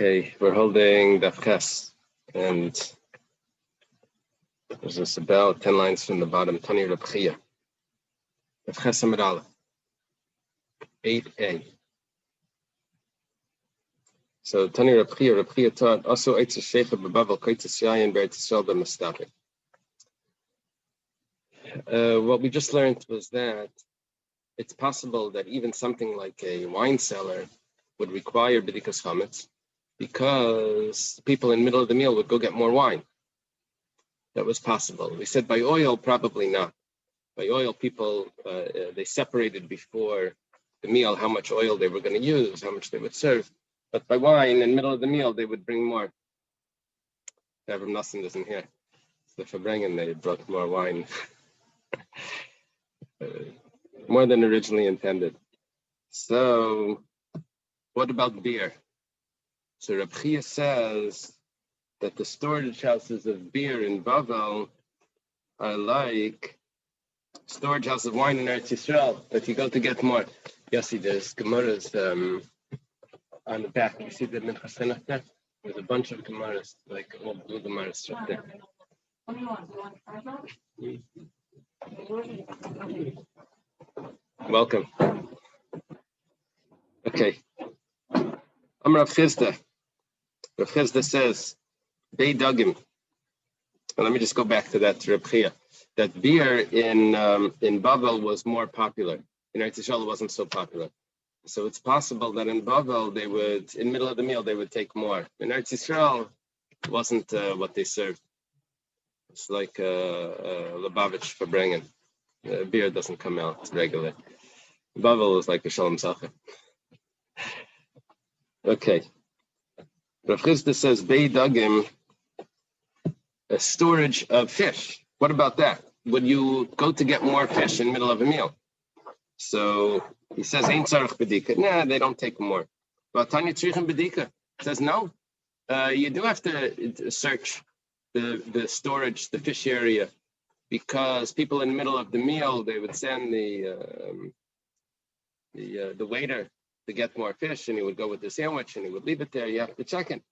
Okay, we're holding Daf Ches, and there's this about 10 lines from the bottom. Tani Reb Chia. Daf Ches Amud Aleph. 8a. So Tani Reb Chia taught also Eitz Sheikha B'Bavel Kaitis Yayin B'Eretz Yisrael B'Mastapik. What we just learned was that it's possible that even something like a wine cellar would require B'dikas Chametz, because people in the middle of the meal would go get more wine. That was possible. We said by oil, probably not. By oil, people, they separated before the meal how much oil they were going to use, how much they would serve. But by wine, in the middle of the meal, they would bring more. Avram Nassim isn't here. So for bringing, they brought more wine. More than originally intended. So what about beer? So Reb Chia says that the storage houses of beer in Bavel are like storage house of wine in Eretz Yisrael, that you go to get more. Yossi, there's Gemaras on the back. You see the Minchas Chinuch there? There's a bunch of Gemaras, like all blue Gemaras right there. Welcome. Okay. I'm Rav Chizda. Rav Chizda says, Bei Dagim. And let me just go back to that Reb Chia. That beer in Bavel was more popular. In Eretz Yisrael, it wasn't so popular. So it's possible that in Bavel, they would, in the middle of the meal, they would take more. In Eretz Yisrael, it wasn't what they served. It's like Lubavitch for bringing. Beer doesn't come out regular. Bavel is like a Shalom Sacha. Okay. Rav Chizda says, Bei Dagim, a storage of fish. What about that? Would you go to get more fish in the middle of a meal? So he says, Ein tzarich bedika. Nah, they don't take more. But Tanya tzrichim bedika says, no, you do have to search the storage, the fish area, because people in the middle of the meal, they would send the waiter to get more fish, and he would go with the sandwich, and he would leave it there. You have to check it.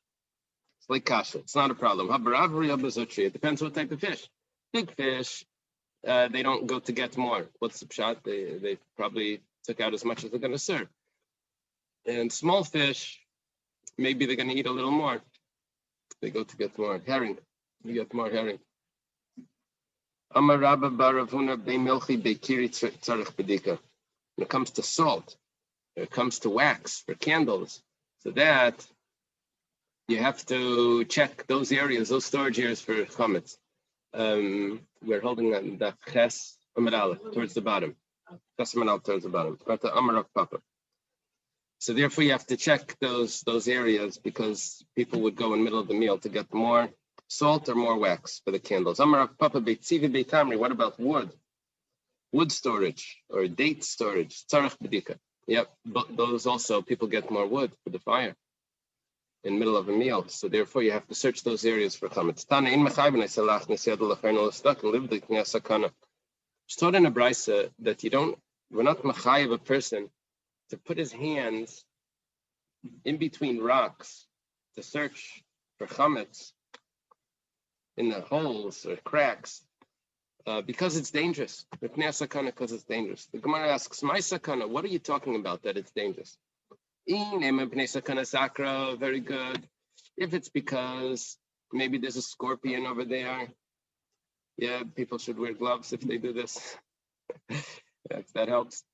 It's like kasha. It's not a problem. It depends what type of fish. Big fish, they don't go to get more. What's the pshat? They probably took out as much as they're going to serve. And small fish, maybe they're going to eat a little more. They go to get more herring. You get more herring. Amar Rabba Baravuna Bei Milchi Bei Kiri Tzarich Bedika. When it comes to salt, when it comes to wax for candles, so that you have to check those areas, those storage areas for chametz. We're holding on the Ches Amud Aleph towards the bottom. Ches Amud Aleph towards the bottom. Got the Amar of Papa. So therefore, you have to check those areas, because people would go in the middle of the meal to get more salt or more wax for the candles. Amar of Papa Beitzivi Beitamri. What about wood? Wood storage or date storage. Tzarech Bedika. Yep, but those also, people get more wood for the fire in the middle of a meal. So therefore, you have to search those areas for chametz. Tana in mechayven eselach nesiyad lefernol stuck and live the sakana. It's taught in a brisa that we're not mechayev a person to put his hands in between rocks to search for chametz in the holes or cracks, because it's dangerous. Because it's dangerous. The Gemara asks, "My sakana, what are you talking about that it's dangerous?" Very good. If it's because maybe there's a scorpion over there, yeah, people should wear gloves if they do this. That helps.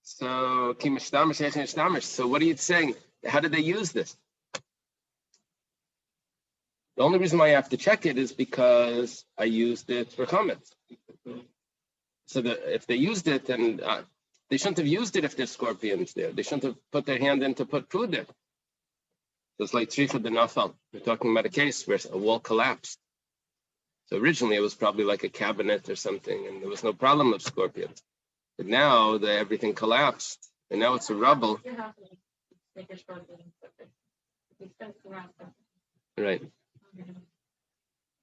So, so what are you saying? How did they use this? The only reason why I have to check it is because I used it for chametz. So if they used it, and they shouldn't have used it if there's scorpions there. They shouldn't have put their hand in to put food there. So it's like Tzricha B'Nafal. We're talking about a case where a wall collapsed. So originally it was probably like a cabinet or something, and there was no problem of scorpions. But now everything collapsed, and now it's a rubble. Right.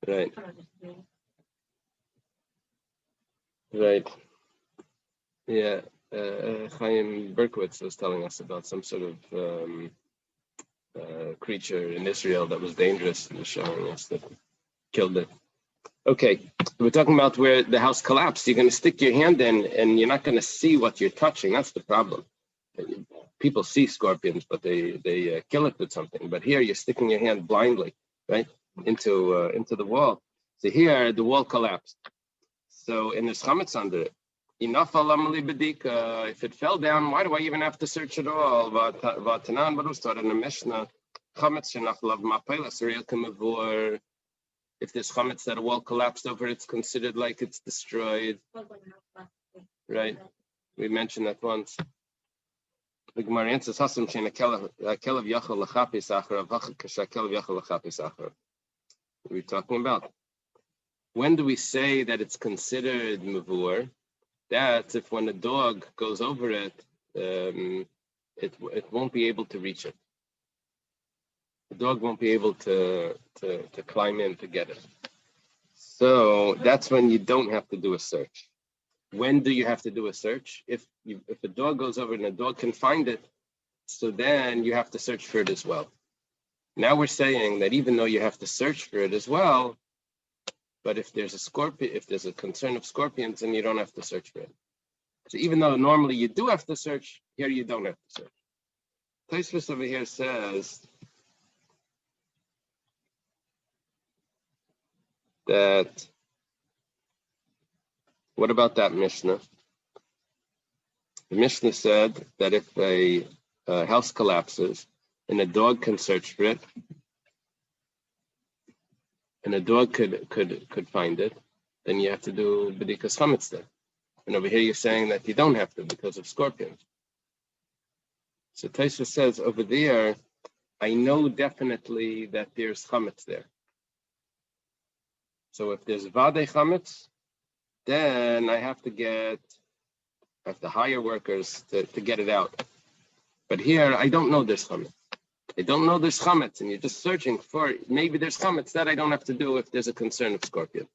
Right. Right. Yeah. Chaim Berkowitz was telling us about some sort of creature in Israel that was dangerous and was showing us that killed it. Okay, we're talking about where the house collapsed. You're going to stick your hand in and you're not going to see what you're touching. That's the problem. People see scorpions, but they kill it with something. But here you're sticking your hand blindly, right, into the wall. So here the wall collapsed. So and there's chametz under it. Enough alamali bedika. If it fell down, why do I even have to search at all? Vatanan, but it was taught in the Mishnah. Chametz shenach lav mapelas real kamavur. If there's chametz that a wall collapsed over, it's considered like it's destroyed. Right? We mentioned that once. The Gemara answers, "Hasam shein kelev yachal lachapis acharav v'chad kasha kelev yachal lachapis acharav." What are we talking about? When do we say that it's considered mavur? That's if when a dog goes over it, it won't be able to reach it. The dog won't be able to climb in to get it. So that's when you don't have to do a search. When do you have to do a search? If a dog goes over and a dog can find it, so then you have to search for it as well. Now we're saying that even though you have to search for it as well, but if there's a concern of scorpions, then you don't have to search for it. So even though normally you do have to search, here you don't have to search. Tosfos over here says that, what about that Mishnah? The Mishnah said that if a house collapses and a dog can search for it, and a dog could find it, then you have to do bedikas chametz there. And over here you're saying that you don't have to because of scorpions. So Tosfos says over there, I know definitely that there's chametz there. So if there's vadei chametz, then I have to hire workers to get it out. But here I don't know there's chametz. I don't know there's chametz, and you're just searching for maybe there's chametz. That I don't have to do if there's a concern of scorpion.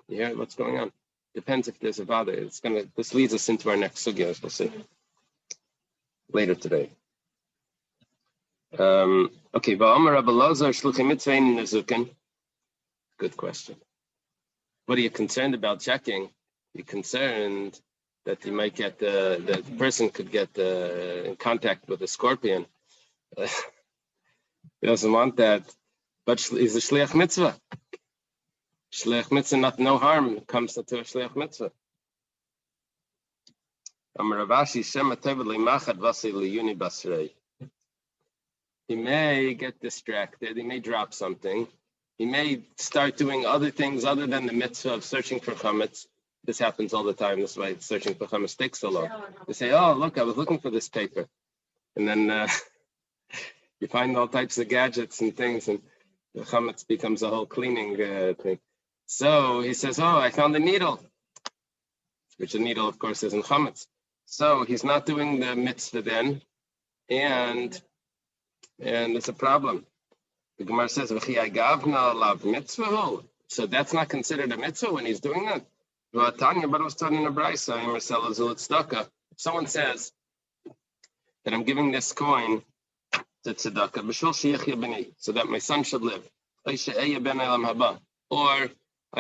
You hear what's going on? Depends if there's a vada. This leads us into our next sugya, as we'll see later today. Okay, good question. What are you concerned about checking? You're concerned that you might get that the person could get in contact with a scorpion. He doesn't want that, but he's a shliach mitzvah. Shliach mitzvah, no harm comes to a shliach mitzvah. He may get distracted. He may drop something. He may start doing other things other than the mitzvah of searching for chametz. This happens all the time. This is why searching for chametz takes so long. They say, "Oh, look, I was looking for this paper," and then you find all types of gadgets and things, and the chametz becomes a whole cleaning thing. So he says, "Oh, I found a needle," which a needle, of course, isn't chametz. So he's not doing the mitzvah then, and it's a problem. The Gemara says, so that's not considered a mitzvah when he's doing that. But it was taught in a brisa. If someone says that I'm giving this coin to tzedakah, so that my son should live, or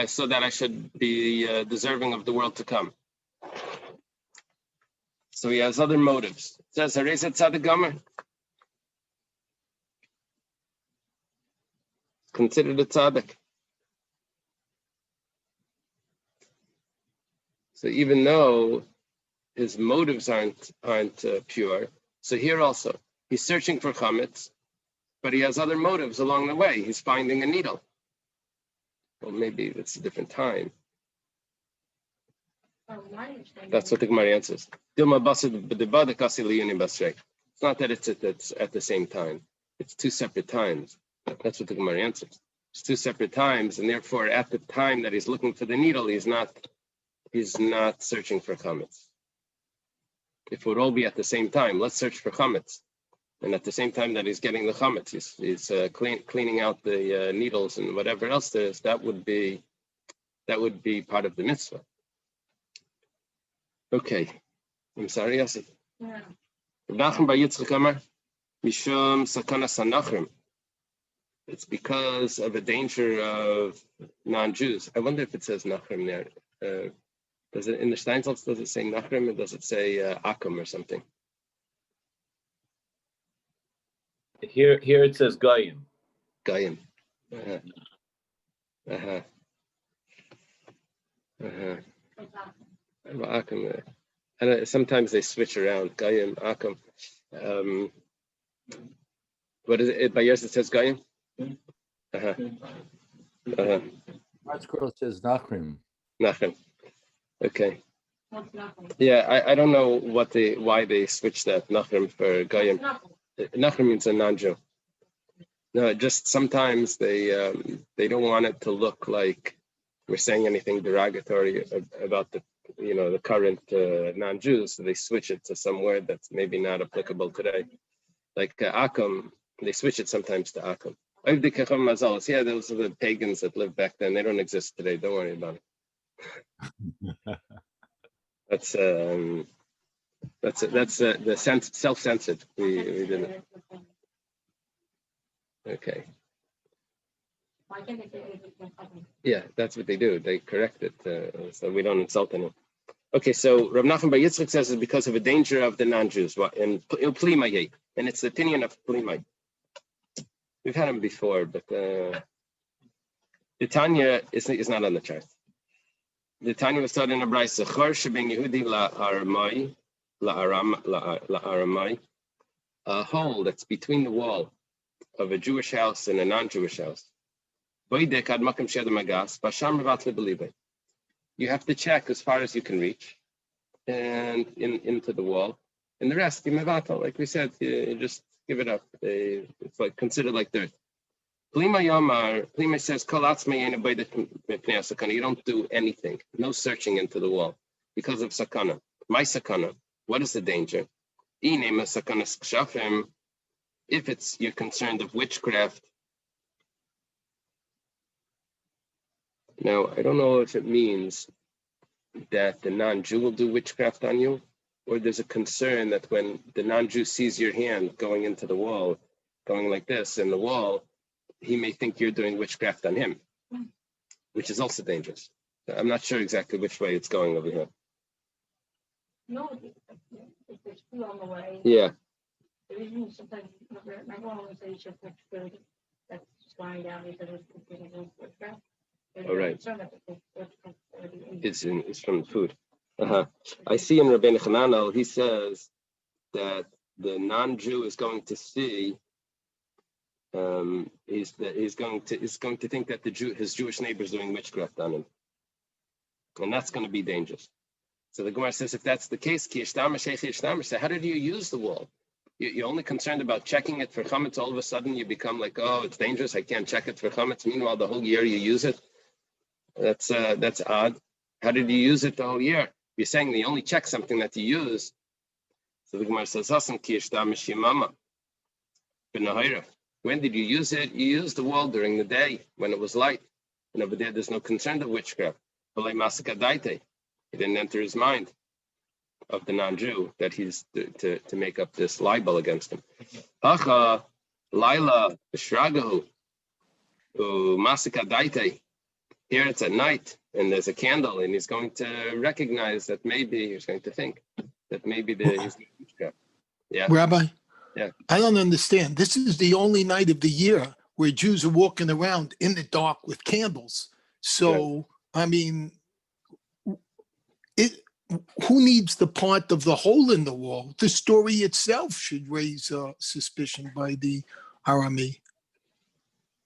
so that I should be deserving of the world to come. So he has other motives. It says, considered a tzaddik. So even though his motives aren't pure, so here also he's searching for chametz, but he has other motives along the way. He's finding a needle. Well, maybe it's a different time. That's what the Gemara answers. It's not that it's at the same time. It's two separate times. That's what the Gemara answers. It's two separate times, and therefore, at the time that he's looking for the needle, he's not searching for chametz. If it would all be at the same time, let's search for chametz, and at the same time that he's getting the chametz, he's cleaning out the needles and whatever else there is. That would be part of the mitzvah. Okay, I'm sorry, Yossi. Yeah. Mishum sakana sanachrim. It's because of a danger of non-Jews. I wonder if it says nachrim there. Does it in the Steinsaltz? Does it say nachrim or does it say akum or something? Here it says goyim. Goyim. Akum. And sometimes they switch around. Goyim, akum. What is it? By yours it says goyim. Article says nachrim. Nachrim. Okay. Yeah, I don't know why they switched that nachrim for goyim. Nachrim means a non-Jew. No, just sometimes they don't want it to look like we're saying anything derogatory about the current non-Jews, so they switch it to some word that's maybe not applicable today. Like akum, they switch it sometimes to akum. Yeah, those are the pagans that lived back then. They don't exist today. Don't worry about it. That's the self-censored. We did it. Okay. Yeah, that's what they do. They correct it so we don't insult anyone. Okay, so Rav Nachman Bar Yitzchak says it's because of a danger of the non-Jews, and it's the opinion of Plimai. We've had him before, but the Tanya is not on the chart. The Tanya was taught in a brayso, Chor sheben Yehudi la'aramai, a hole that's between the wall of a Jewish house and a non-Jewish house. You have to check as far as you can reach and into the wall. And the rest, like we said, you just give it up. It's like considered like dirt. Plima says, you don't do anything, no searching into the wall because of sakana. My sakana, what is the danger? If you're concerned of witchcraft. Now, I don't know if it means that the non-Jew will do witchcraft on you, or there's a concern that when the non-Jew sees your hand going into the wall, going like this in the wall, he may think you're doing witchcraft on him, which is also dangerous. I'm not sure exactly which way it's going over here. No, if there's food on the way. Yeah. Sometimes my mom always says just like food that's flying down because it's witchcraft. All right. It's from the food. I see in Rabbeinu Chananel, he says that the non-Jew is going to see. He's going to think that his Jewish neighbor is doing witchcraft on him, and that's going to be dangerous. So the Gemara says, if that's the case, so how did you use the wall? You're only concerned about checking it for chametz. All of a sudden, you become like, oh, it's dangerous. I can't check it for chametz. Meanwhile, the whole year you use it. That's odd. How did you use it the whole year? You're saying you only check something that you use. So the Gemara says, when did you use it? You used the wall during the day when it was light. And over there's no concern of witchcraft. It didn't enter his mind of the non-Jew that he's to make up this libel against him. Hacha, Laila, Shragahu, Masika. Here it's at night and there's a candle, and he's going to recognize that maybe he's going to think that maybe he's witchcraft. Yeah. Rabbi, yeah. I don't understand. This is the only night of the year where Jews are walking around in the dark with candles. So, yeah. I mean, who needs the part of the hole in the wall? The story itself should raise suspicion by the Arami.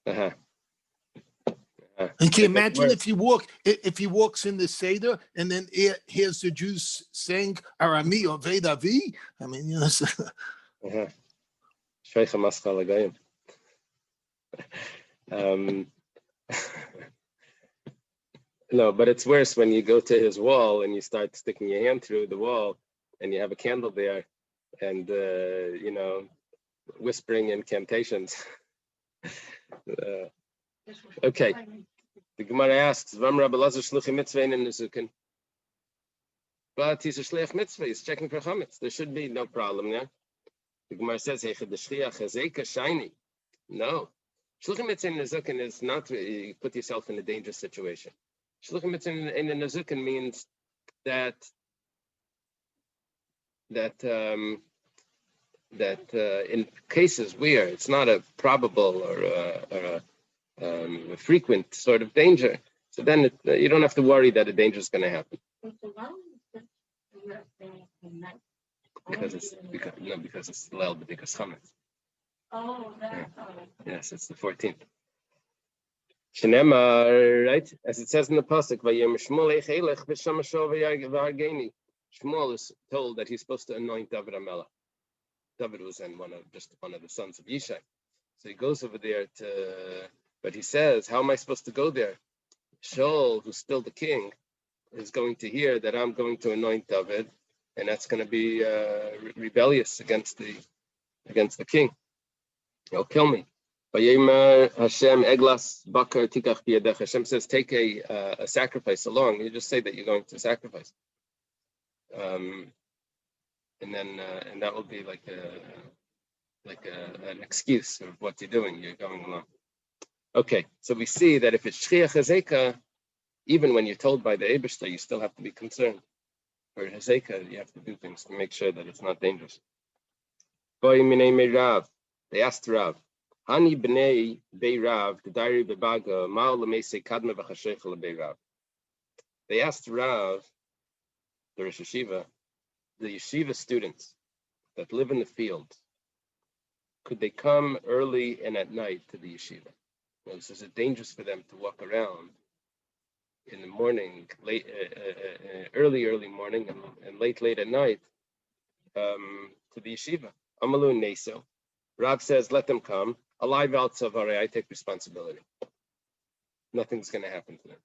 And can you imagine if he walks in the Seder and then hears the Jews saying Arami or Vedavi? I mean, you know. No, but it's worse when you go to his wall and you start sticking your hand through the wall and you have a candle there and, whispering incantations. Okay. The Gemara asks, but he's a shliach mitzvah, he's checking for chametz. There should be no problem there. The Gemara says, "Heichad d'shchiach hazeka shiny." No, shluchim mitzvah nezukin is not you put yourself in a dangerous situation. Shluchim mitzvah in the nezukin means that in cases where it's not a probable or a frequent sort of danger, so then you don't have to worry that a danger is going to happen. Because it's Lel B'dikas Chametz. Oh, that's Yes, it's the 14th. Shenema, right? As it says in the pasuk, Vayem Shmuel Eichelech B'Shamashov V'Argeni. Shmuel is told that he's supposed to anoint David HaMelech. David was one of the sons of Yishai. So he goes over there but he says, how am I supposed to go there? Shaul, who's still the king, is going to hear that I'm going to anoint David, and that's going to be rebellious against the king. He'll kill me. Hashem says, take a sacrifice along. You just say that you're going to sacrifice. And that will be like an excuse of what you're doing. You're going along. Okay, so we see that if it's shchiach hazeka, even when you're told by the Eibishter, you still have to be concerned. For hazeka, you have to do things to make sure that it's not dangerous. They asked Rav, Hani b'nei bei Rav, the diary bebaga, ma'al l'meisei kadma v'chashecha l'bei Rav. They asked Rav, the Rosh Yeshiva, the yeshiva students that live in the field, could they come early and at night to the yeshiva? Is it dangerous for them to walk around in the morning, early morning, and late at night to the yeshiva? Amalu Neso. Rav says, let them come. Alive out Savari, I take responsibility. Nothing's going to happen to them.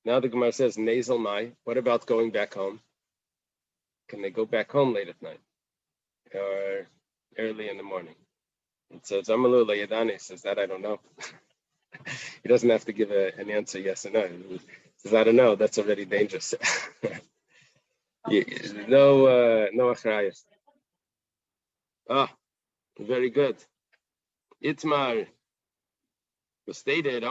Now the Gemara says, Nasal Mai, what about going back home? Can they go back home late at night or early in the morning? It says, Amalu Layadani says that I don't know. He doesn't have to give an answer yes or no. He says, I don't know, that's already dangerous. No achrayas. Very good. Itmar was stated,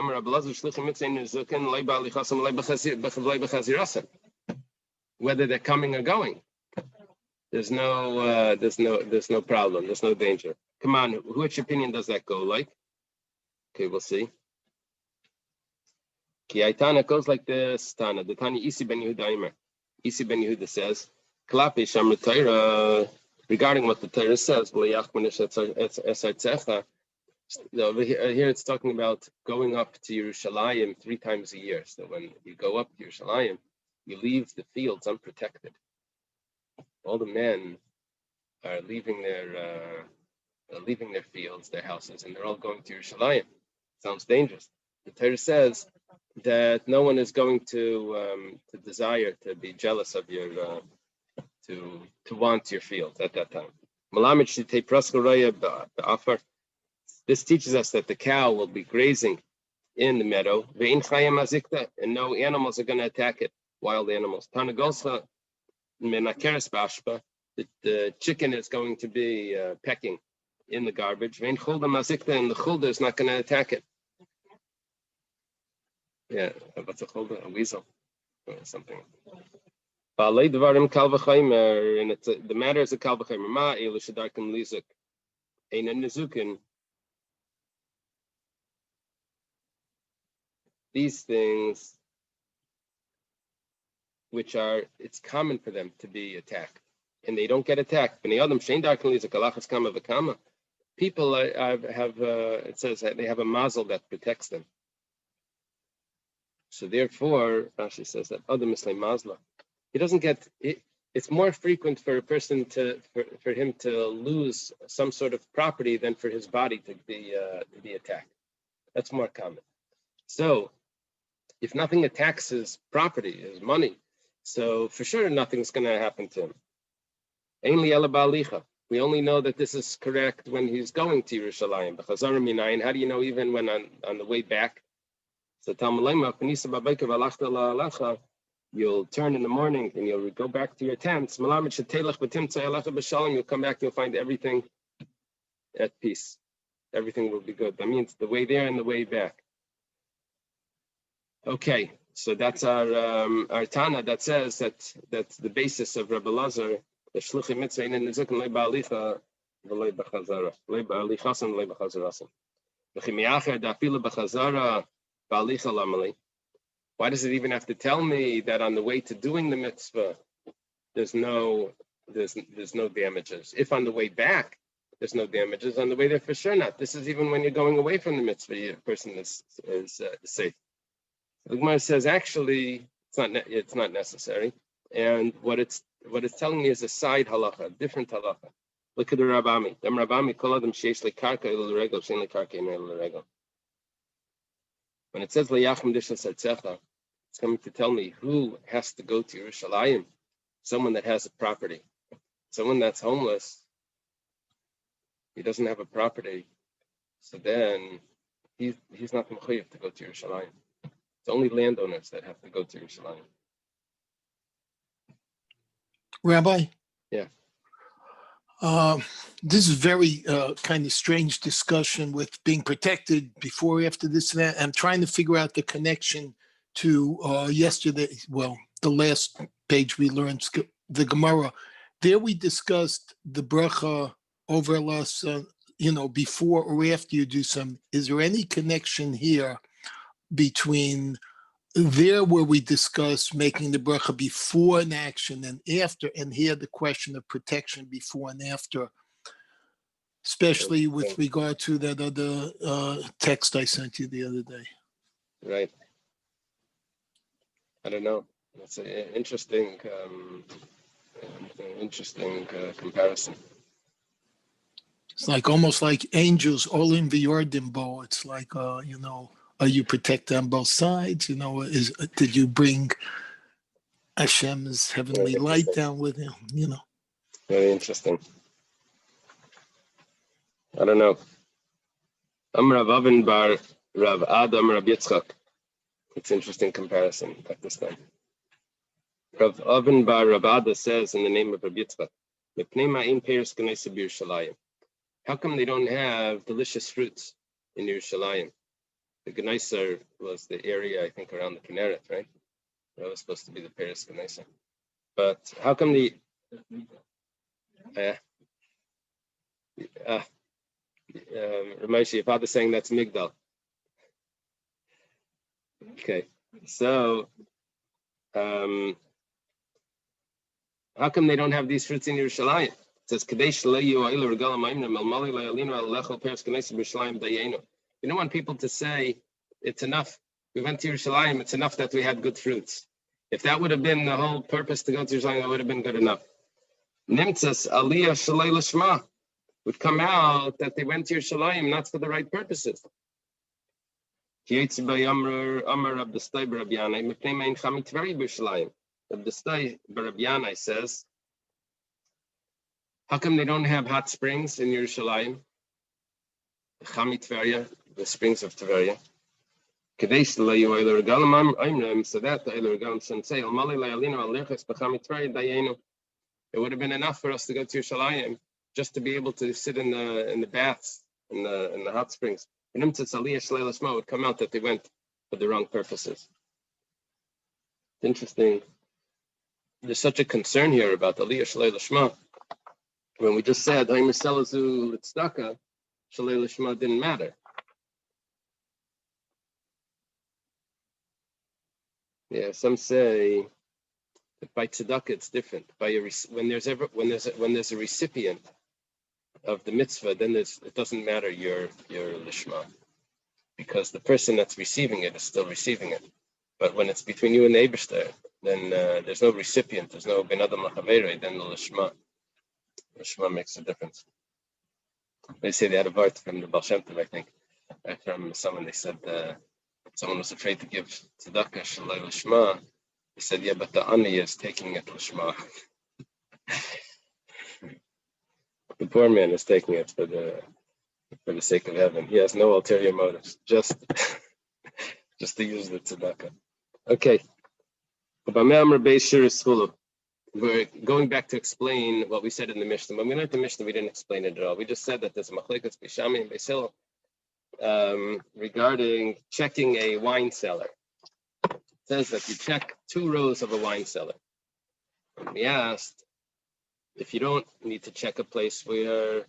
whether they're coming or going. There's no problem. There's no danger. Come on, which opinion does that go like? Okay, we'll see. Kiyaitana goes like this. Tana, the Tani Isi ben Yehuda Imer. Isi ben Yehuda says, Klapi Shamra Torah, regarding what the Torah says, over here it's talking about going up to Yerushalayim 3 times a year. So when you go up to Yerushalayim, you leave the fields unprotected. All the men are leaving their fields, their houses, and they're all going to Yerushalayim. Sounds dangerous. The Torah says that no one is going to desire to be jealous of your to want your fields at that time. This teaches us that the cow will be grazing in the meadow, and no animals are going to attack it, wild animals. The chicken is going to be pecking in the garbage, and the chulda is not going to attack it. Yeah, what's a chulda? A weasel or something. And the matter is a kal v'chaymer. Ma elu shedarkim lizuk einan nizukin. These things, which are, it's common for them to be attacked, and they don't get attacked. People have, it says that they have a mazel that protects them. So therefore, Rashi says that Adam is like mazla. He doesn't get it. It's more frequent for a person for him to lose some sort of property than for his body to be attacked. That's more common. So if nothing attacks his property, his money, so for sure nothing's going to happen to him. We only know that this is correct when he's going to Yerushalayim. How do you know even when on the way back? So you'll turn in the morning and you'll go back to your tents. You'll come back, you'll find everything at peace. Everything will be good. That means the way there and the way back. Okay, so that's our Tana that says that's the basis of Rabbi Lazar, the Shluchim Mitzvah in Nizukim Leiba Alicha, V'Lei B'Chazara, Leiba Alichasim, Leiba Chazarasim. V'Chimiacher Da'Afila B'Chazara, Ba'Alicha Lamali. Why does it even have to tell me that on the way to doing the mitzvah, there's no damages? If on the way back, there's no damages, on the way there for sure not. This is even when you're going away from the mitzvah, a person is safe. The Gemara says actually it's not necessary, and what it's telling me is a side halacha, a different halacha. Look at the Rabami. When it says Leyachim Dishas Artzecha, it's coming to tell me who has to go to Yerushalayim. Someone that has a property. Someone that's homeless, he doesn't have a property, so then he's not mechuyev to go to Yerushalayim. It's only landowners that have to go to Yerushalayim. Rabbi? Yeah. This is very kind of strange discussion with being protected before or after this and that. I'm trying to figure out the connection to yesterday. Well, the last page we learned, the Gemara. There we discussed the bracha over us, before or after you do some. Is there any connection here between there where we discuss making the bracha before an action and after, and here the question of protection before and after, especially with regard to that other text I sent you the other day? Right. I don't know. That's an interesting comparison. It's like almost like angels all in the Yordimbo. It's like, are you protected on both sides? Did you bring Hashem's heavenly light down with you? Very interesting. I don't know. I'm Rav Avin bar Rav Adam Rav Yitzchak. It's an interesting comparison at this time. Rav Avin bar Rav Ada says in the name of Rav Yitzchak, how come they don't have delicious fruits in Yerushalayim? The Gneiser was the area, I think, around the Kinneret, right? That was supposed to be the Paris Gneiser. But how come Ramesh, your father's saying that's Migdal. Okay, so how come they don't have these fruits in Yerushalayim? It says, you don't want people to say, it's enough. We went to Yerushalayim, it's enough that we had good fruits. If that would have been the whole purpose to go to Yerushalayim, that would have been good enough. Nimtzas aliyah shalei lishma would come out that they went to Yerushalayim not for the right purposes. Rabbi says, how come they don't have hot springs in Yerushalayim? The springs of Tveria. So that it would have been enough for us to go to Yerushalayim just to be able to sit in the baths in the hot springs. It would come out that they went for the wrong purposes. It's interesting. There's such a concern here about Aliyah Shalei Lashma. When we just said Haim Selazu Litzdaka, Shalei Lashma didn't matter. Yeah, some say that by tzedakah it's different. When there's a recipient of the mitzvah, then it doesn't matter your lishma, because the person that's receiving it is still receiving it. But when it's between you and the Eibishter, then there's no recipient, there's no ben adam lachaveri, then the lishma makes a difference. They say they had a vart from the Baal Shem Tov, I think, from someone. They said someone was afraid to give tzedakah shalei lishma. He said, yeah, but the ani is taking it lishma. The poor man is taking it for the sake of heaven. He has no ulterior motives, just to use the tzedakah. Okay. We're going back to explain what we said in the Mishnah. When we learned the Mishnah, we didn't explain it at all. We just said that there's a machlekes Beishami and Beis Hillel regarding checking a wine cellar. It says that you check 2 rows of a wine cellar. And we asked, if you don't need to check a place where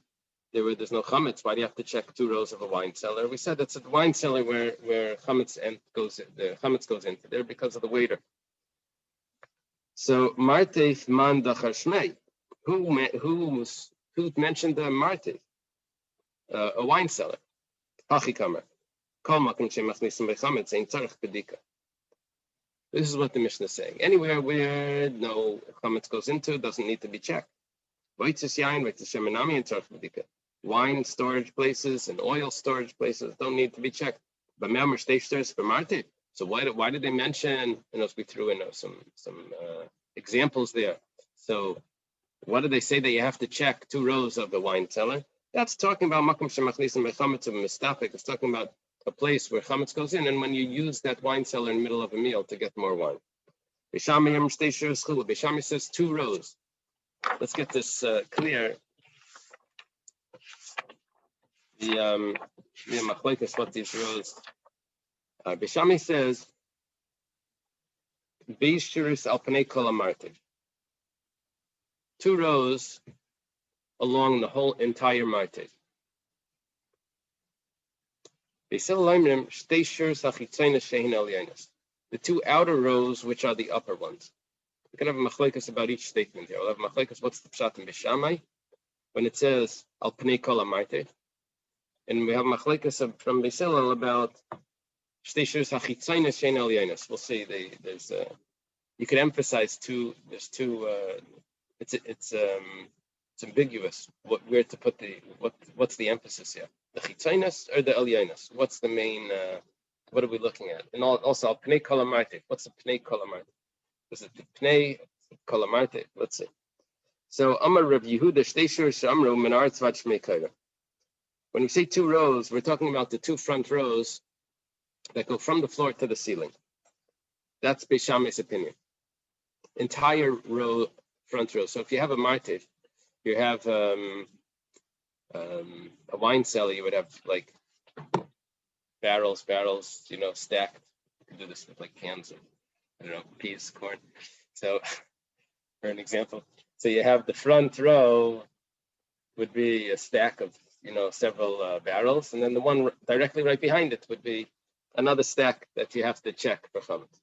there's no chametz, why do you have to check 2 rows of a wine cellar? We said it's a wine cellar where chametz goes in, the chametz goes into there because of the waiter. So Marteif man dachar shmei, who mentioned the Marteif, a wine cellar? Hachikamer, kol makom shemachnisim bechametz ein tzarich bedika. This is what the Mishnah is saying. Anywhere where no chametz goes into doesn't need to be checked. Wine storage places and oil storage places don't need to be checked. But so why did they mention? We threw in some examples there. So what did they say that you have to check 2 rows of the wine cellar? That's talking about makom shemachnisim bechametz of mistapik. It's talking about a place where chametz goes in, and when you use that wine cellar in the middle of a meal to get more wine. Beishami says 2 rows. Let's get this clear. The machlekes, what these rows are. Beishami says Beishurus al panei kol hamartiv. 2 rows along the whole entire martiv. The 2 outer rows, which are the upper ones. We can have a machlekes about each statement here. We'll have machlekes, what's the pshat in Beishamai when it says al pnei kol hamartiv, and we have machlekes from Beis Hillel about shtei shiras hachitzainis shein al yainus. We'll see. There's you could emphasize 2. There's 2. It's ambiguous where to put what's the emphasis here. The chitzainis or the elyainus? What's the main? What are we looking at? And also, pnei kol hamartiv. What's the pnei kol hamartiv? Is it the pnei kol hamartiv? Let's see. So, Amar Rav Yehuda shtei shiras shamru min haaretz vad shmei kaira. When we say 2 rows, we're talking about the 2 front rows that go from the floor to the ceiling. That's Beishami's opinion. Entire row, front row. So, if you have a martiv, you have a wine cellar, you would have like barrels, stacked. You can do this with like cans of, peas, corn. So, for an example, so you have the front row would be a stack of, several barrels, and then the one directly right behind it would be another stack that you have to check for chametz.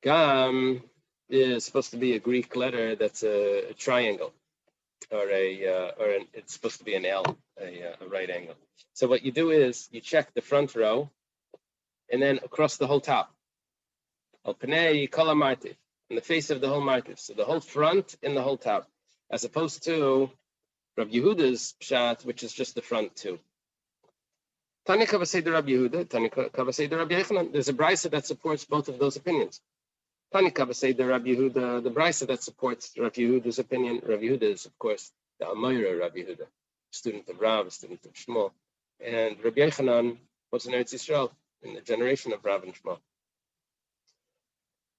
Gam is supposed to be a Greek letter that's a triangle, it's supposed to be an L, a right angle. So what you do is you check the front row, and then across the whole top. Al panei kol hamartiv, in the face of the whole martiv. So the whole front and the whole top, as opposed to Rav Yehuda's pshat, which is just the front 2. Tani kavasei de Rav Yehuda, Tani kavasei de Rav Yechanan. There's a brisa that supports both of those opinions. Tani kavasei de Rav Yehuda, the brisa that supports Rav Yehuda's opinion. Rav Yehuda is, of course, the Amoira Rav Yehuda, student of Rav, a student of Shmuel. And Rabbi Yechanan was in Eretz Yisrael in the generation of Rav and Shmuel.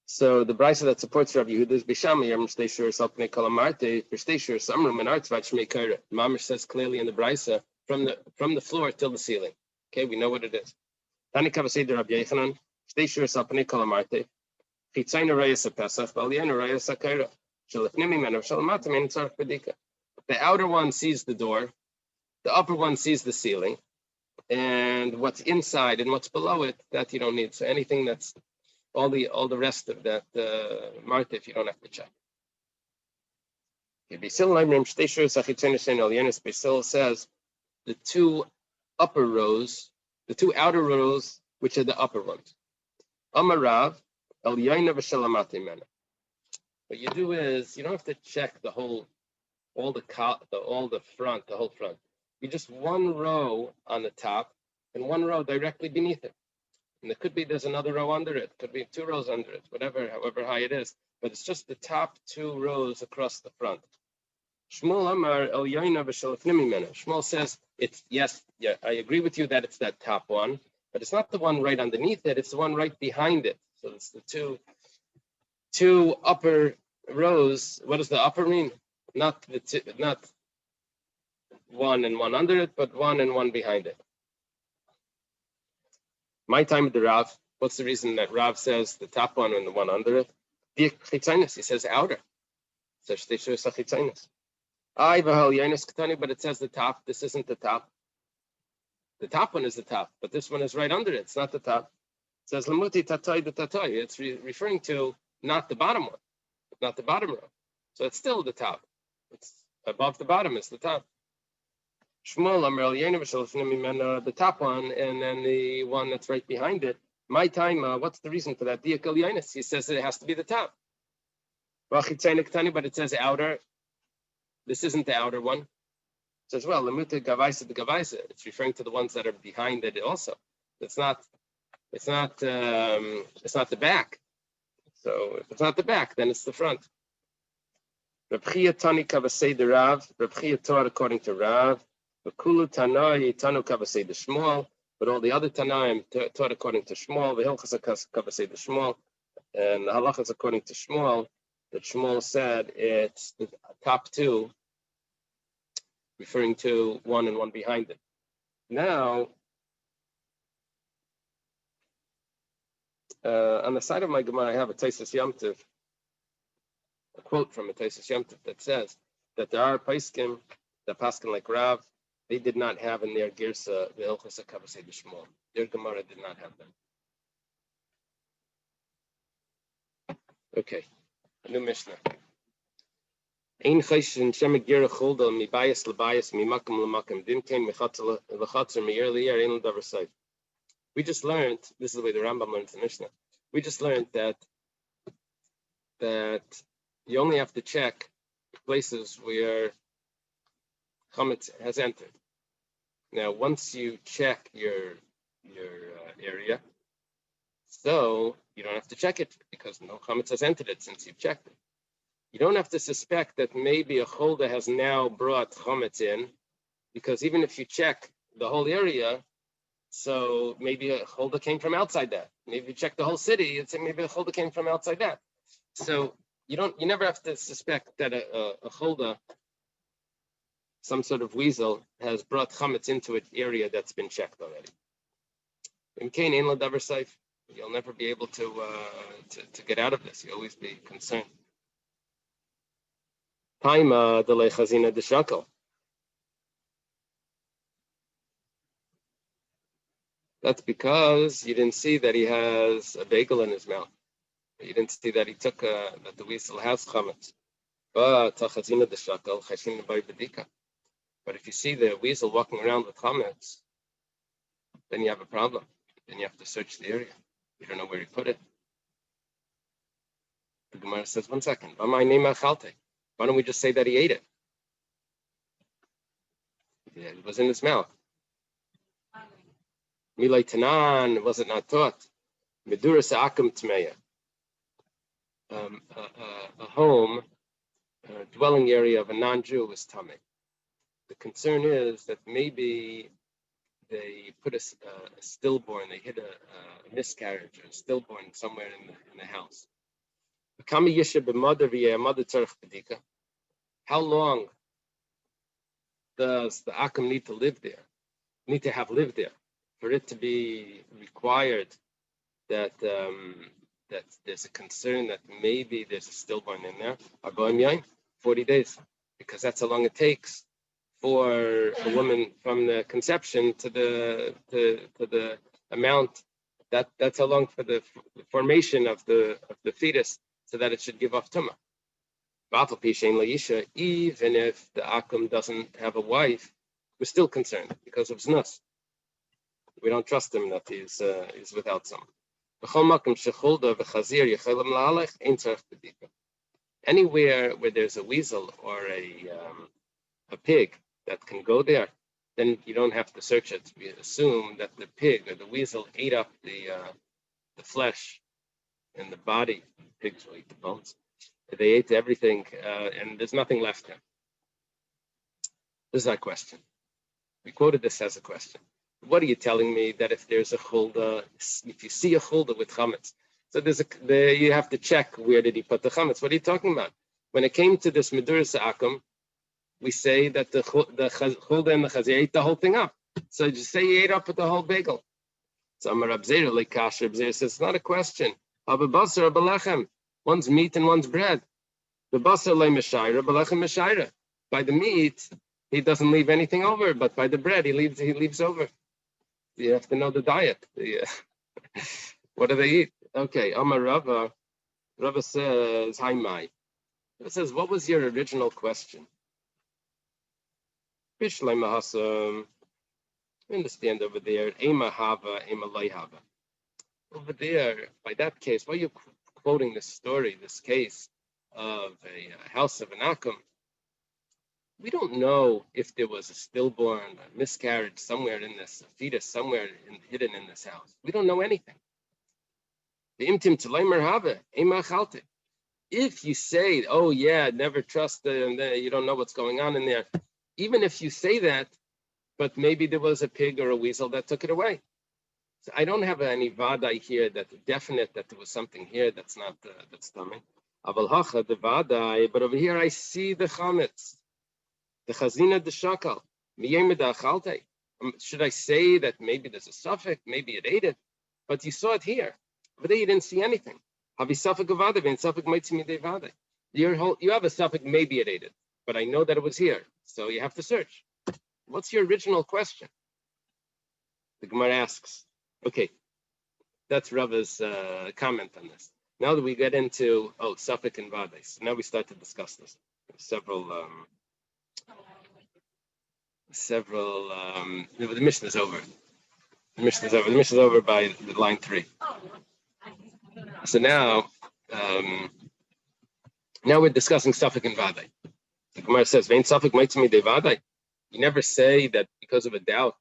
So the brisa that supports Rav Yehuda is Beishami Yom Shtei Shiras Al Pnei Kol Hamartiv Shtei Shiras Amru Min Haaretz Vad Shmei Kaira. Mamish says clearly in the brisa from the floor till the ceiling. Okay, we know what it is. Tani kavasei de Rabbi Yechanan Shtei Shiras Al Pnei Kol Hamartiv Chitzayin Reyes HaPesach V'Alien Reyes HaKaira Shelifnim Mimenu Shalamatim Ein Tzarich B'dika. The outer one sees the door, the upper one sees the ceiling, and what's inside and what's below it, that you don't need. So anything that's all the rest of that martif, you don't have to check. Basil says the 2 upper rows, the 2 outer rows, which are the upper ones. Amarav el yaina v'shalamati mena. What you do is you don't have to check the whole front. You just 1 row on the top and 1 row directly beneath it. And there's another row under it, could be 2 rows under it, however high it is, but it's just the top 2 rows across the front. Shmuel Amar El Yaina V'Shalafnimi Mena. Shmuel says I agree with you that it's that top one, but it's not the one right underneath it. It's the one right behind it. So it's the two upper rows. What does the upper mean? Not one and one under it, but one and one behind it. My time with the Rav. What's the reason that Rav says the top one and the one under it? He says outer. But it says the top. This isn't the top. The top one is the top, but this one is right under it. It's not the top. It says Lamuti Tatai the Tatai. It's referring to not the bottom one, not the bottom row. So it's still the top. It's above the bottom, it's the top. Shmuel the top one, and then the one that's right behind it. My time, what's the reason for that? He says that it has to be the top. But it says outer. This isn't the outer one. It says, well, it's referring to the ones that are behind it also. It's not the back. So if it's not the back, then it's the front. Reb Chia Tani Kavasei the Rav. Reb Chia taught according to Rav. V'kulu Tanai Tanu Kavasei the Shmuel. But all the other Tanaim taught according to Shmuel. V'hilchas Kavasei the Shmuel. And the halachas according to Shmuel, that Shmuel said it's the top two, referring to one and one behind it. Now, on the side of my Gemara, I have a Taisus Yom Tov, a quote from a Taisus Yom Tov that says that there are Paiskim, the Paskin like Rav, they did not have in their Girsa the Hilchos HaKavasei Shmuel. Their Gemara did not have them. Okay, new Mishnah. Ein chayshin shemek gira chulda mi bias lebias mi makam lemakam dimkein mechatzer meir liyer ein l'davar seif. We just learned, this is the way the Rambam learns the Mishnah. We just learned that you only have to check places where chametz has entered. Now, once you check your area, so you don't have to check it because no chametz has entered it since you've checked it. You don't have to suspect that maybe a cholda has now brought chametz in, because even if you check the whole area, so maybe a cholda came from outside that. Maybe you check the whole city, and say maybe a cholda came from outside that. So you never have to suspect that a cholda, some sort of weasel, has brought chametz into an area that's been checked already. You'll never be able to get out of this. You'll always be concerned. Taima delei chazina deshakel. That's because you didn't see that he has a bagel in his mouth. You didn't see that he took that the weasel has chametz. But chazina deshakel chashin by bedika. But if you see the weasel walking around with chametz, then you have a problem. Then you have to search the area. You don't know where he put it. The Gemara says, 1 second. Why don't we just say that he ate it? Yeah, it was in his mouth. Milay Tanan, was it not taught? Meduras Akam Tmeya. A home, a dwelling area of a non-Jew is Tameh. The concern is that maybe they put a stillborn, they hid a miscarriage or a stillborn somewhere in the house. How long does the Akam need to live there? Need to have lived there for it to be required that that there's a concern that maybe there's a stillborn in there? 40 days, because that's how long it takes for a woman from the conception to the amount that's how long for the formation of the fetus, so that it should give off tumah. Even if the akum doesn't have a wife, we're still concerned because of znus. We don't trust him that he's without some. Anywhere where there's a weasel or a pig that can go there, then you don't have to search it. We assume that the pig or the weasel ate up the flesh and the body. Pigs will eat the bones. They ate everything, and there's nothing left there. This is our question. We quoted this as a question. What are you telling me that if there's a chulda, if you see a chulda with chametz, so you have to check where did he put the chametz? What are you talking about? When it came to this meduras akum, we say that the chulda and the chazir ate the whole thing up. So just say he ate up with the whole bagel. So Amar Rab Zera like kasher. Rab Zera says it's not a question. Ababasar abalechem. One's meat and one's bread. The basar le meshayra, balechem meshayra. By the meat, he doesn't leave anything over, but by the bread, he leaves over. You have to know the diet. What do they eat? Okay, Amar Rava. Rava says, "Hi, Mai." Rava says, "What was your original question?" Bishlei mahasam. Understand over there, ema hava, ema lei hava. Over there, by that case, why are you quoting this story, this case of a house of an akum? We don't know if there was a stillborn, a miscarriage somewhere in this, a fetus somewhere hidden in this house. We don't know anything. If you say, oh yeah, never trust them, you don't know what's going on in there, even if you say that, but maybe there was a pig or a weasel that took it away. So I don't have any vadai here that definite that there was something here that's not that's stomach. But over here I see the chametz, the chazina, the shakal. Should I say that maybe there's a suffix, maybe it ate it, but you saw it here. Over there you didn't see anything. You have a suffix, maybe it ate it, but I know that it was here, so you have to search. What's your original question? The Gemara asks. Okay, that's Rava's comment on this. Now that we get into suffix and vades, now we start to discuss this. Several. The mission is over. The mission is over by line 3. So now we're discussing suffix and vade. The Gemara says, "Vein suffix might me de vade." You never say that because of a doubt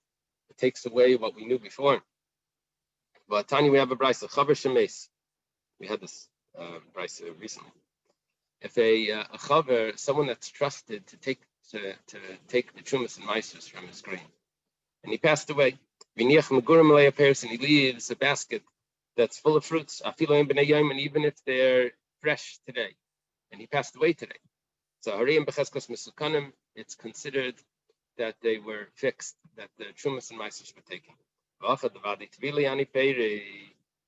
it takes away what we knew before. But Tanya, we have a brisa, chaver shemes. We had this brisa recently. If a chaver, someone that's trusted to take the trumas and maasros from his grain, and he passed away, and he leaves a basket that's full of fruits, and even if they're fresh today, and he passed away today, so it's considered that they were fixed, that the trumas and maasros were taken.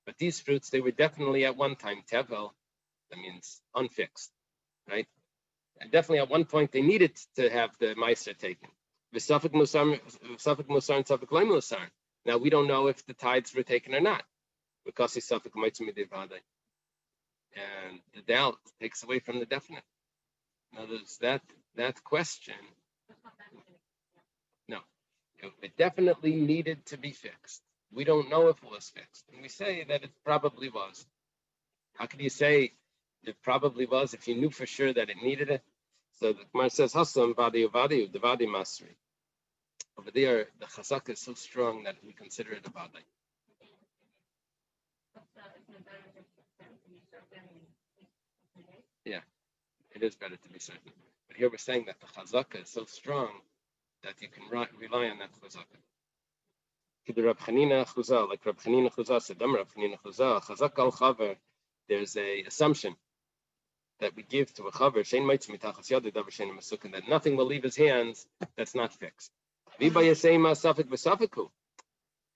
But these fruits, they were definitely at one time tevel, that means unfixed, right? And definitely at one point they needed to have the maaser taken. Now we don't know if the tithes were taken or not, because it's suffix mitzvah midivade, and the doubt takes away from the definite. Now there's that question. No, it definitely needed to be fixed. We don't know if it was fixed, and we say that it probably was. How could you say it probably was if you knew for sure that it needed it? So the Gemara says, "Hasam vadi uvadi uvadi masri." Over there, the chazaka is so strong that we consider it a vadi. Yeah, it is better to be certain. But here we're saying that the chazaka is so strong that you can rely on that chazaka. Rab Chanina Chuzah, like Rab Chanina Chuzah said, Rab Chanina Chuzah, chazaka al chaver. There's a assumption that we give to a chaver, shein meitzim mitachas yadu davar shein masukin, that nothing will leave his hands that's not fixed. The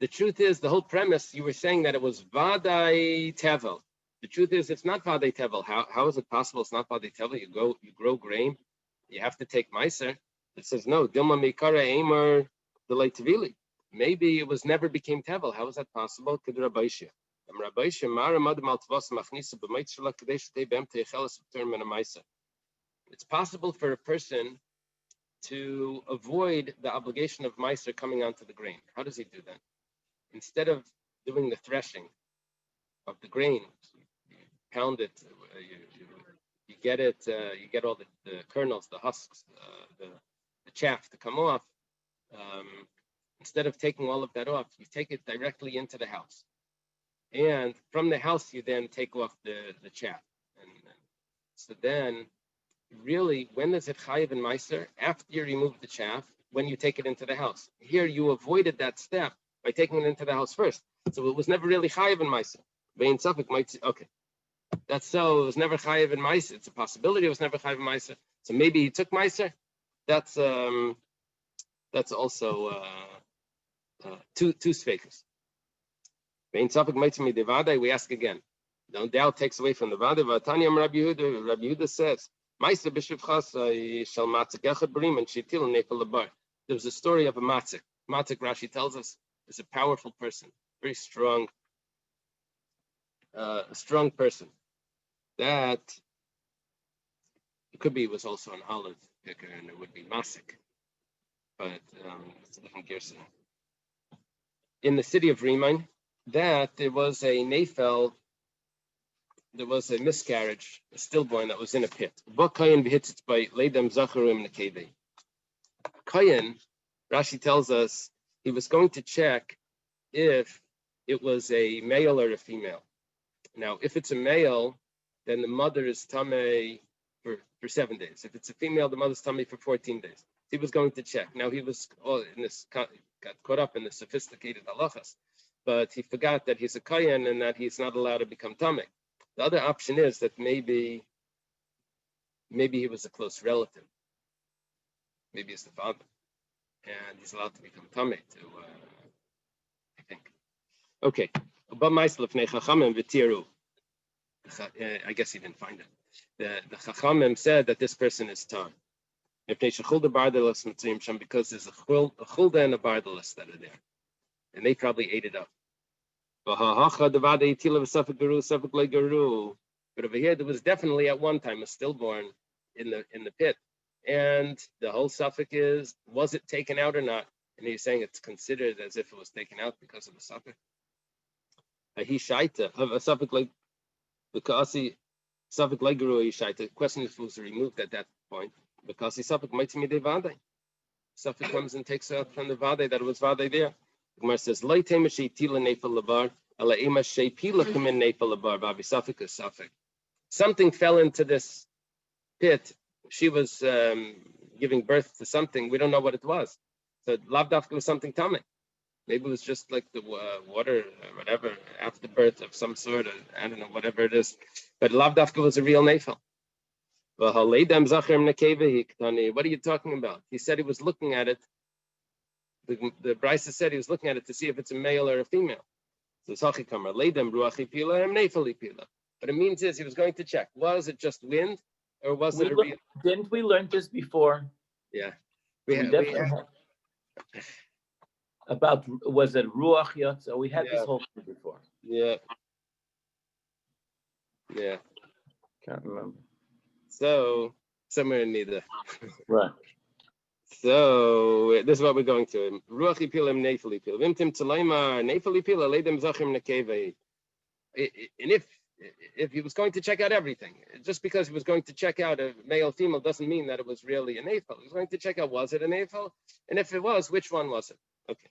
truth is, the whole premise, you were saying that it was vadai tevel. The truth is, it's not vadai tevel. How is it possible it's not vadai tevel? You grow grain, you have to take meiser. It says no. Dilma mikara aimer delay tevili. Maybe it was never became tevel. How is that possible? Kid Rabbaishia. It's possible for a person to avoid the obligation of meiser coming onto the grain. How does he do that? Instead of doing the threshing of the grain, you pound it, you get it, you get all the kernels, the husks, the chaff to come off. Instead of taking all of that off, you take it directly into the house. And from the house, you then take off the chaff. And so then, really, when is it chayiv and meiser? After you remove the chaff, when you take it into the house. Here, you avoided that step by taking it into the house first. So it was never really chayiv in Meiser. Vein Suffolk might say, okay, that's so. It was never chayiv in Meiser. It's a possibility it was never chayiv in Meiser. So maybe he took Meiser. That's also two sfekas. Vein Suffolk might say me devadai. We ask again. No doubt takes away from the vada. Vatanyam Rabbi Yehuda. Rabbi Yehuda says, Meiser b'shivchas shel matzik echad barim and shitil nefel labar. There was a story of a matzik. Matzik, Rashi tells us, is a powerful person, very strong, a strong person. That it could be was also an olive picker, and it would be matzik, but it's a different gersa. In the city of Rimain, that there was a nefel. There was a miscarriage, a stillborn that was in a pit. Kayin, Rashi tells us he was going to check if it was a male or a female. Now, if it's a male, then the mother is tamei for 7 days. If it's a female, the mother's tamei for 14 days. He was going to check. Now, he was got caught up in the sophisticated halachas, but he forgot that he's a kayin and that he's not allowed to become tamei. The other option is that maybe he was a close relative. Maybe it's the father, and he's allowed to become tamei too. I think. Okay. I guess he didn't find it. The Chachamim said that this person is tar. Because there's a chulda and a bardalas that are there, and they probably ate it up. But over here, there was definitely at one time a stillborn in the pit, and the whole suffix is, was it taken out or not? And he's saying it's considered as if it was taken out because of the suffix. He shaita of a suffix like because he suffix like guru he shaita. The question if it was removed at that point because he suffix might me de vade. Suffix comes and takes out from the vade that it was vade there. Gemara says, something fell into this pit. She was giving birth to something. We don't know what it was. So lavdafka was something tamei. Maybe it was just like the water, or whatever, after birth of some sort. I don't know, whatever it is. But lavdafka was a real nefel. What are you talking about? He said he was looking at it. The Brisa said he was looking at it to see if it's a male or a female. So but it means is he was going to check. Was it just wind or was it a real? Didn't we learn this before? Yeah. About was it ruach yotza? We had this whole thing before. Yeah. Can't remember. So somewhere in neither. Right. So this is what we're going to. Ruach ipilim nefeli pil. Vimtim telaima nefeli pil aledem zachim nekeve. And if he was going to check out everything, just because he was going to check out a male female doesn't mean that it was really a nefel. He was going to check out, was it a nefel, and if it was, which one was it? Okay.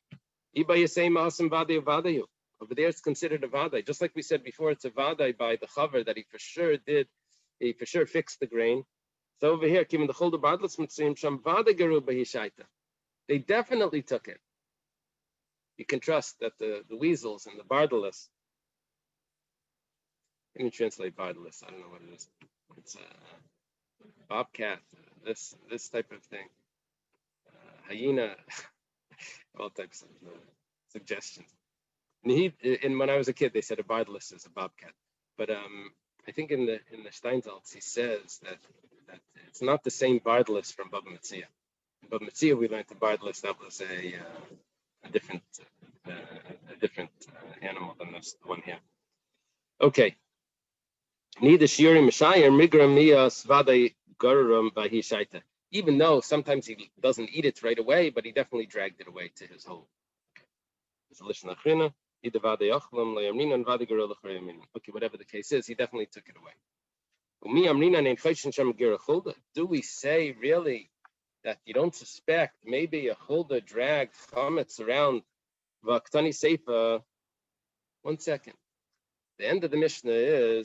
Iba yasei ma'asim vadei vadayu. Over there, it's considered a vadai. Just like we said before, it's a vadai by the chaver that he for sure did. He for sure fixed the grain. So over here, they definitely took it. You can trust that the weasels and the bardalas. Let me translate bardalas. I don't know what it is. It's a bobcat. This type of thing. Hyena. All types of suggestions. And when I was a kid, they said a bardalas is a bobcat. But I think in the Steinsaltz he says that it's not the same bardalas from Baba Metzia. In Baba Metzia we learned the bardalas that was a different animal than this one here. Okay. Even though sometimes he doesn't eat it right away, but he definitely dragged it away to his home. Okay, whatever the case is, he definitely took it away. Do we say really that you don't suspect maybe a chulda dragged chametz around v'aktani seifa? 1 second. The end of the Mishnah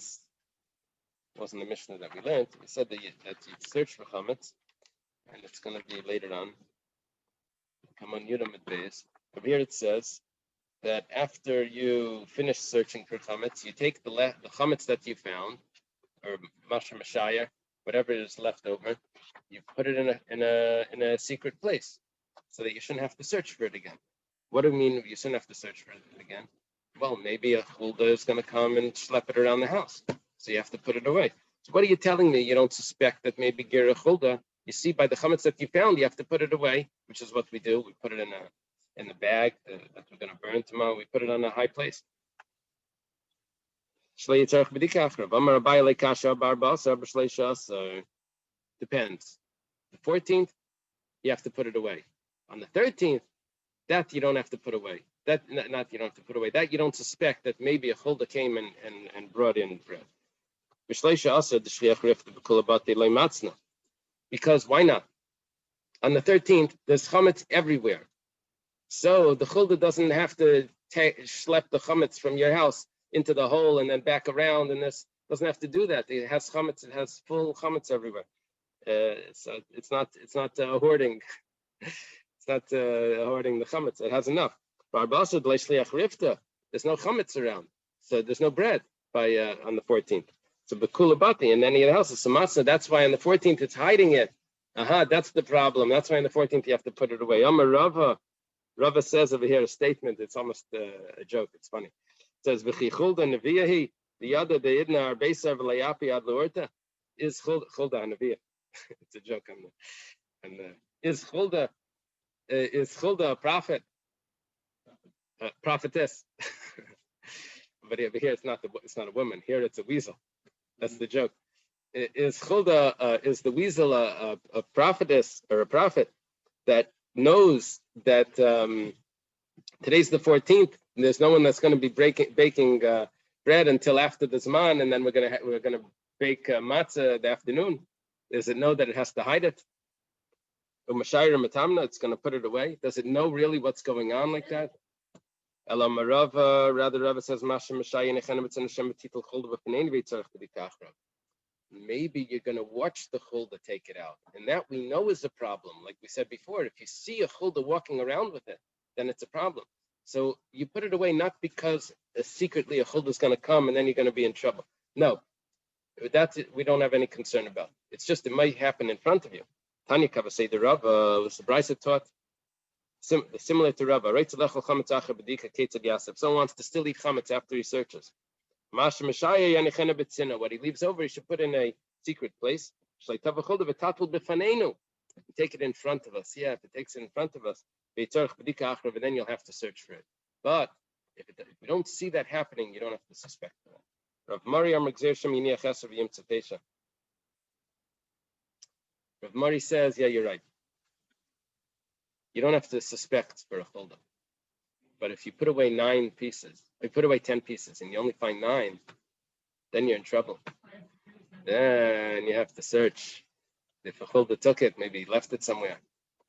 wasn't the Mishnah that we learned. We said that you search for chametz, and it's going to be later on. Come on, Yudam at base. Over here it says, that after you finish searching for chametz, you take the chametz that you found, or masha mashayar, whatever is left over, you put it in a secret place, so that you shouldn't have to search for it again. What do you mean you shouldn't have to search for it again? Well, maybe a chulda is going to come and schlep it around the house, so you have to put it away. So what are you telling me? You don't suspect that maybe gira chulda? You see, by the chametz that you found, you have to put it away, which is what we do. We put it in the bag that we're going to burn tomorrow. We put it on a high place. Depends. The 14th, you have to put it away. On the 13th, that you don't have to put away. That not you don't have to put away. That you don't suspect that maybe a chulda came and brought in bread. Because why not? On the 13th, there's chametz everywhere. So the chulda doesn't have to schlep the chametz from your house into the hole and then back around, and this doesn't have to do that. It has chametz. It has full chametz everywhere. So it's not hoarding. It's not hoarding the chametz. It has enough. There's no chametz around, so there's no bread by on the 14th. So bekula bati, and then the house is samatza. That's why on the 14th it's hiding it. That's the problem. That's why on the 14th you have to put it away. Rava says over here a statement. It's almost a joke. It's funny. It says v'chichulda neviyahi the other the idna arbeisa v'layapi ad loorta is chulda neviya. It's a joke. And is chulda a prophet, prophetess? But over here it's not a woman. Here it's a weasel. That's the joke. Is chulda is the weasel a prophetess or a prophet that knows that today's the 14th and there's no one that's going to be baking bread until after the Zman, and then we're gonna bake matzah the afternoon? Does it know that it has to hide it? It's going to put it away. Does it know really what's going on like that? Rava says maybe you're going to watch the chulda take it out, and that we know is a problem. Like we said before, if you see a chulda walking around with it, then it's a problem. So you put it away not because secretly a chulda is going to come and then you're going to be in trouble. No, that's it. We don't have any concern about it. It's just it might happen in front of you. Tanya Kava say the Rava was the Brisa taught similar to Rava. Right? If someone wants to still eat chametz after he searches, what he leaves over, he should put in a secret place. Take it in front of us. Yeah, if it takes it in front of us, then you'll have to search for it. But if we don't see that happening, you don't have to suspect that. Rav Mari says, yeah, you're right. You don't have to suspect for a chulda. But if you put away 9 pieces, if you put away 10 pieces and you only find 9, then you're in trouble. Then you have to search. If a chulda took it, maybe he left it somewhere,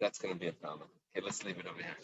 that's going to be a problem. Okay, let's leave it over here.